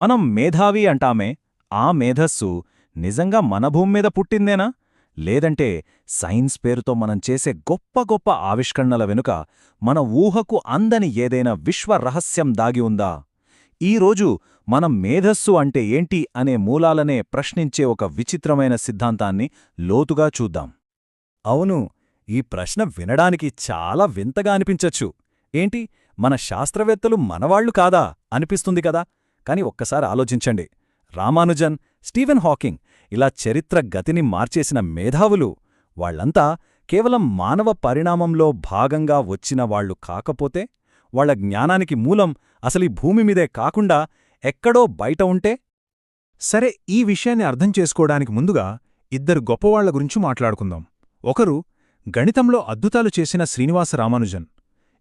మనం మేధావి అంటామే, ఆ మేధస్సు నిజంగా మన భూమ్మీద పుట్టిందేనా? లేదంటే సైన్స్ పేరుతో మనం చేసే గొప్ప గొప్ప ఆవిష్కరణల వెనుక మన ఊహకు అందని ఏదైనా విశ్వరహస్యం దాగి ఉందా? ఈరోజు మనం మేధస్సు అంటే ఏంటి అనే మూలాలనే ప్రశ్నించే ఒక విచిత్రమైన సిద్ధాంతాన్ని లోతుగా చూద్దాం. అవును, ఈ ప్రశ్న వినడానికి చాలా వింతగా అనిపించచ్చు. ఏంటి, మన శాస్త్రవేత్తలు మనవాళ్లు కాదా అనిపిస్తుంది కదా. కాని ఒక్కసారి ఆలోచించండి. రామానుజన్, స్టీవెన్ హాకింగ్ ఇలా చరిత్ర గతిని మార్చేసిన మేధావులు, వాళ్లంతా కేవలం మానవ పరిణామంలో భాగంగా వచ్చిన వాళ్లు కాకపోతే, వాళ్ల జ్ఞానానికి మూలం అసలీ భూమిమీదే కాకుండా ఎక్కడో బయట ఉంటే? సరే, ఈ విషయాన్ని అర్థం చేసుకోవడానికి ముందుగా ఇద్దరు గొప్పవాళ్ల గురించి మాట్లాడుకుందాం. ఒకరు గణితంలో అద్భుతాలు చేసిన శ్రీనివాస రామానుజన్,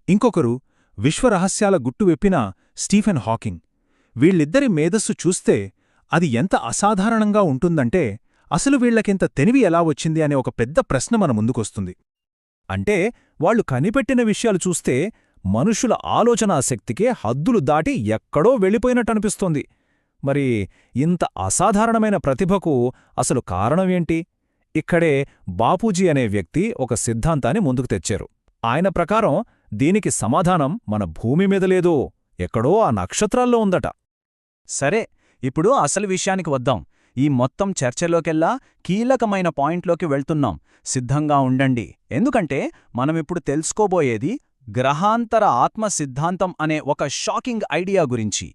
ఇంకొకరు విశ్వరహస్యాల గుట్టువెప్పిన స్టీఫెన్ హాకింగ్. వీళ్ళిద్దరి మేధస్సు చూస్తే అది ఎంత అసాధారణంగా ఉంటుందంటే, అసలు వీళ్లకింత తెలివి ఎలా వచ్చింది అనే ఒక పెద్ద ప్రశ్న మన ముందుకొస్తుంది. అంటే వాళ్లు కనిపెట్టిన విషయాలు చూస్తే మనుషుల ఆలోచనాశక్తికే హద్దులు దాటి ఎక్కడో వెళ్ళిపోయినట్టనిపిస్తోంది. మరి ఇంత అసాధారణమైన ప్రతిభకు అసలు కారణమేంటి? ఇక్కడే బాపూజీ అనే వ్యక్తి ఒక సిద్ధాంతాన్ని ముందుకు తెచ్చారు. ఆయన ప్రకారం దీనికి సమాధానం మన భూమిమీద లేదు, ఎక్కడో ఆ నక్షత్రాల్లో ఉందట. సరే, ఇప్పుడు అసలు విషయానికి వద్దాం. ఈ మొత్తం చర్చలోకెల్లా కీలకమైన పాయింట్లోకి వెళ్తున్నాం. సిద్ధంగా ఉండండి, ఎందుకంటే మనమిప్పుడు తెలుసుకోబోయేది గ్రహాంతర ఆత్మ సిద్ధాంతం అనే ఒక షాకింగ్ ఐడియా గురించి.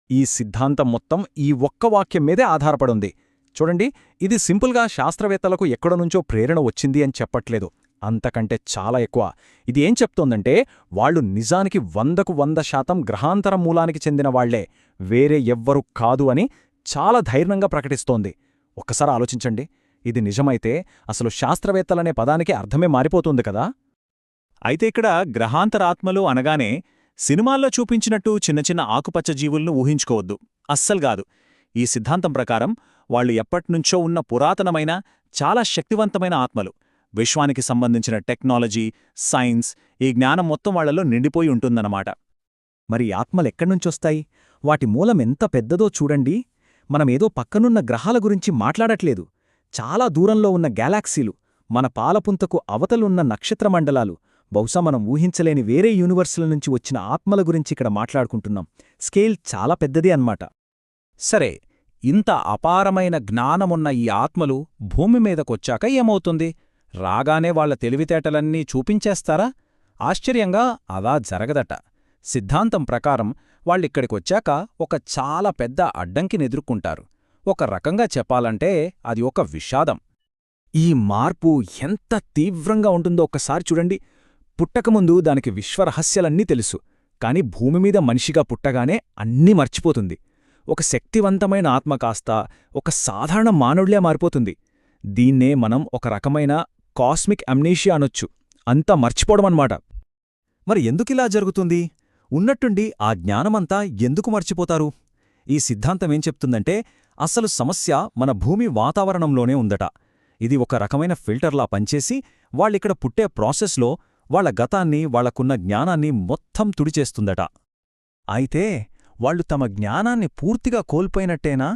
ఈ సిద్ధాంతం మొత్తం ఈ ఒక్క వాక్యం మీదే ఆధారపడుంది. చూడండి, ఇది సింపుల్గా శాస్త్రవేత్తలకు ఎక్కడనుంచో ప్రేరణ వచ్చింది అని చెప్పట్లేదు. అంతకంటే చాలా ఎక్కువ. ఇది ఏం చెప్తోందంటే, వాళ్లు నిజానికి 100కు 100% గ్రహాంతర మూలానికి చెందిన వాళ్లే, వేరే ఎవ్వరూ కాదు అని చాలా ధైర్యంగా ప్రకటిస్తోంది. ఒక్కసారి ఆలోచించండి, ఇది నిజమైతే అసలు శాస్త్రవేత్తలనే పదానికి అర్థమే మారిపోతుంది కదా. అయితే ఇక్కడ గ్రహాంతరాత్మలు అనగానే సినిమాల్లో చూపించినట్టు చిన్న చిన్న ఆకుపచ్చ జీవులను ఊహించుకోవద్దు, అస్సల్గాదు. ఈ సిద్ధాంతం ప్రకారం వాళ్లు ఎప్పట్నుంచో ఉన్న పురాతనమైన, చాలా శక్తివంతమైన ఆత్మలు. విశ్వానికి సంబంధించిన టెక్నాలజీ, సైన్స్, ఈ జ్ఞానం మొత్తం వాళ్లలో నిండిపోయి ఉంటుందన్నమాట. మరి ఆత్మలెక్కడ్నుంచొస్తాయి? వాటి మూలం ఎంత పెద్దదో చూడండి. మనమేదో పక్కనున్న గ్రహాల గురించి మాట్లాడట్లేదు. చాలా దూరంలో ఉన్న గ్యాలాక్సీలు, మన పాలపుంతకు అవతలున్న నక్షత్రమండలాలు, బహుశా మనం ఊహించలేని వేరే యూనివర్సుల నుంచి వచ్చిన ఆత్మల గురించి ఇక్కడ మాట్లాడుకుంటున్నాం. స్కేల్ చాలా పెద్దదే అన్నమాట. సరే, ఇంత అపారమైన జ్ఞానమున్న ఈ ఆత్మలు భూమిమీదకొచ్చాక ఏమవుతుంది? రాగానే వాళ్ల తెలివితేటలన్నీ చూపించేస్తారా? ఆశ్చర్యంగా అలా జరగదట. సిద్ధాంతం ప్రకారం వాళ్ళిక్కడికొచ్చాక ఒక చాలా పెద్ద అడ్డంకినెదుర్కొంటారు. ఒక రకంగా చెప్పాలంటే అది ఒక విషాదం. ఈ మార్పు ఎంత తీవ్రంగా ఉంటుందో ఒక్కసారి చూడండి. పుట్టకముందు దానికి విశ్వరహస్యాలన్నీ తెలుసు, కాని భూమిమీద మనిషిగా పుట్టగానే అన్నీ మర్చిపోతుంది. ఒక శక్తివంతమైన ఆత్మ కాస్త ఒక సాధారణ మానవుడిలా మారిపోతుంది. దీన్నే మనం ఒక రకమైన కాస్మిక్ అమ్నీషియా అనొచ్చు. అంతా మర్చిపోవడమన్నమాట. మరి ఎందుకిలా జరుగుతుంది? ఉన్నట్టుండి ఆ జ్ఞానమంతా ఎందుకు మర్చిపోతారు? ఈ సిద్ధాంతమేం చెప్తుందంటే, అసలు సమస్య మన భూమి వాతావరణంలోనే ఉందట. ఇది ఒక రకమైన ఫిల్టర్లా పనిచేసి వాళ్ళిక్కడ పుట్టే ప్రాసెస్లో వాళ్ల గతాన్ని, వాళ్లకున్న జ్ఞానాన్ని మొత్తం తుడిచేస్తుందట. అయితే వాళ్లు తమ జ్ఞానాన్ని పూర్తిగా కోల్పోయినట్టేనా?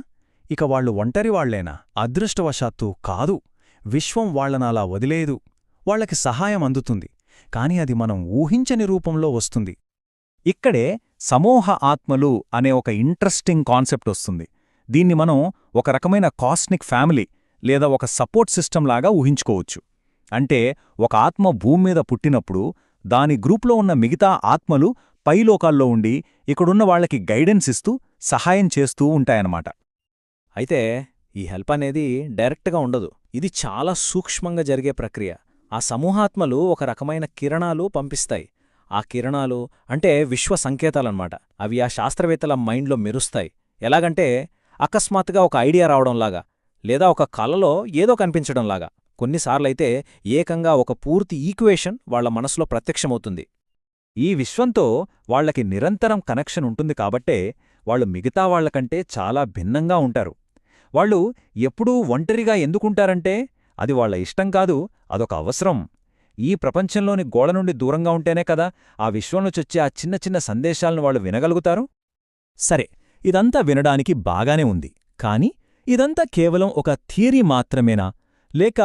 ఇక వాళ్లు ఒంటరివాళ్లేనా? అదృష్టవశాత్తు కాదు. విశ్వం వాళ్లనలా వదిలేదు. వాళ్లకి సహాయం అందుతుంది, కాని అది మనం ఊహించని రూపంలో వస్తుంది. ఇక్కడే సమూహ ఆత్మలు అనే ఒక ఇంట్రెస్టింగ్ కాన్సెప్ట్ వస్తుంది. దీన్ని మనం ఒక రకమైన కాస్మిక్ ఫ్యామిలీ లేదా ఒక సపోర్ట్ సిస్టమ్ లాగా ఊహించుకోవచ్చు. అంటే ఒక ఆత్మ భూమ్మీద పుట్టినప్పుడు దాని గ్రూప్లో ఉన్న మిగతా ఆత్మలు పైలోకాల్లో ఉండి ఇక్కడున్న వాళ్లకి గైడెన్స్ ఇస్తూ, సహాయం చేస్తూ ఉంటాయన్నమాట. అయితే ఈ హెల్ప్ అనేది డైరెక్ట్గా ఉండదు. ఇది చాలా సూక్ష్మంగా జరిగే ప్రక్రియ. ఆ సమూహాత్మలు ఒక రకమైన కిరణాలు పంపిస్తాయి. ఆ కిరణాలు అంటే విశ్వ సంకేతాలన్నమాట. అవి ఆ శాస్త్రవేత్తల మైండ్లో మెరుస్తాయి. ఎలాగంటే అకస్మాత్తుగా ఒక ఐడియా రావడంలాగా, లేదా ఒక కలలో ఏదో కనిపించడంలాగా. కొన్నిసార్లయితే ఏకంగా ఒక పూర్తి ఈక్వేషన్ వాళ్ల మనసులో ప్రత్యక్షమవుతుంది. ఈ విశ్వంతో వాళ్లకి నిరంతరం కనెక్షన్ ఉంటుంది కాబట్టే వాళ్లు మిగతా వాళ్లకంటే చాలా భిన్నంగా ఉంటారు. వాళ్లు ఎప్పుడూ ఒంటరిగా ఎందుకుంటారంటే అది వాళ్ల ఇష్టం కాదు, అదొక అవసరం. ఈ ప్రపంచంలోని గోడ నుండి దూరంగా ఉంటేనే కదా ఆ విశ్వంలోచొచ్చే ఆ చిన్న చిన్న సందేశాలను వాళ్ళు వినగలుగుతారు. సరే, ఇదంతా వినడానికి బాగానే ఉంది, కాని ఇదంతా కేవలం ఒక థియరీ మాత్రమేనా, లేక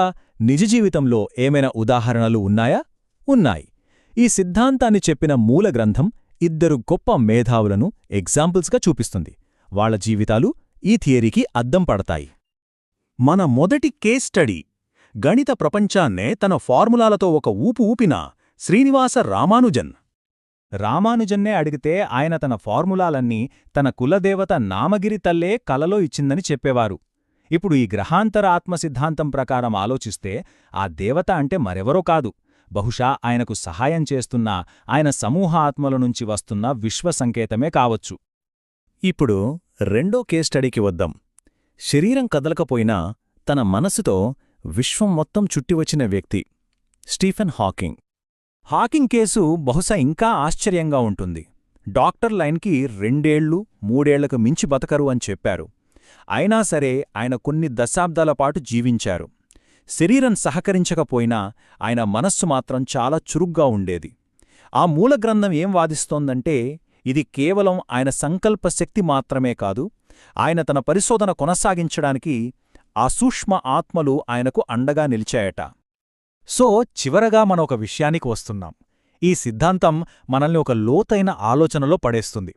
నిజ జీవితంలో ఏమైనా ఉదాహరణలు ఉన్నాయా? ఉన్నాయి. ఈ సిద్ధాంతాన్ని చెప్పిన మూల గ్రంథం ఇద్దరు గొప్ప మేధావులను ఎగ్జాంపుల్స్గా చూపిస్తుంది. వాళ్ల జీవితాలు ఈ థియరీకి అద్దం పడతాయి. మన మొదటి కేస్ స్టడీ గణిత ప్రపంచాన్నే తన ఫార్ములాలతో ఒక ఊపు ఊపిన శ్రీనివాస రామానుజన్. రామానుజన్నే అడిగితే ఆయన తన ఫార్ములాలన్నీ తన కులదేవత నామగిరి తల్లే కలలో ఇచ్చిందని చెప్పేవారు. ఇప్పుడు ఈ గ్రహాంతర ఆత్మసిద్ధాంతం ప్రకారం ఆలోచిస్తే ఆ దేవత అంటే మరెవరో కాదు, బహుశా ఆయనకు సహాయం చేస్తున్న ఆయన సమూహ ఆత్మల నుంచి వస్తున్న విశ్వసంకేతమే కావచ్చు. ఇప్పుడు రెండో కేస్ స్టడీకి వద్దాం. శరీరం కదలకపోయినా తన మనసుతో విశ్వం మొత్తం చుట్టివచ్చిన వ్యక్తి స్టీఫెన్ హాకింగ్. హాకింగ్ కేసు బహుశా ఇంకా ఆశ్చర్యంగా ఉంటుంది. డాక్టర్ లైన్కి 2 ఏళ్లు 3 ఏళ్లకు మించి బతకరు అని చెప్పారు. అయినా సరే ఆయన కొన్ని దశాబ్దాల పాటు జీవించారు. శరీరం సహకరించకపోయినా ఆయన మనస్సు మాత్రం చాలా చురుగ్గా ఉండేది. ఆ మూల గ్రంథం ఏం వాదిస్తోందంటే ఇది కేవలం ఆయన సంకల్పశక్తి మాత్రమే కాదు, ఆయన తన పరిశోధన కొనసాగించడానికి ఆ సూక్ష్మ ఆత్మలు ఆయనకు అండగా నిలిచాయట. సో చివరగా మన ఒక విషయానికి వస్తున్నాం. ఈ సిద్ధాంతం మనల్ని ఒక లోతైన ఆలోచనలో పడేస్తుంది.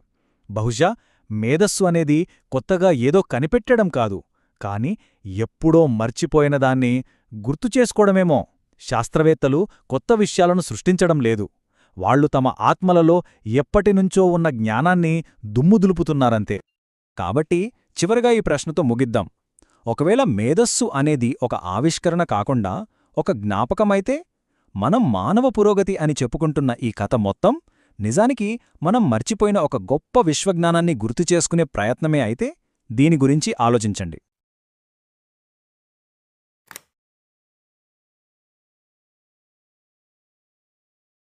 బహుశా మేధస్సు అనేది కొత్తగా ఏదో కనిపెట్టడం కాదు, కాని ఎప్పుడో మర్చిపోయినదాన్ని గుర్తుచేసుకోవడమేమో. శాస్త్రవేత్తలు కొత్త విషయాలను సృష్టించడం లేదు, వాళ్లు తమ ఆత్మలలో ఎప్పటినుంచో ఉన్న జ్ఞానాన్ని దుమ్ముదులుపుతున్నారంతే. కాబట్టి చివరగా ఈ ప్రశ్నతో ముగిద్దాం. ఒకవేళ మేధస్సు అనేది ఒక ఆవిష్కరణ కాకుండా ఒక జ్ఞాపకమైతే, మనం మానవ పురోగతి అని చెప్పుకుంటున్న ఈ కథ మొత్తం నిజానికి మనం మర్చిపోయిన ఒక గొప్ప విశ్వజ్ఞానాన్ని గుర్తుచేసుకునే ప్రయత్నమే అయితే, దీని గురించి ఆలోచించండి.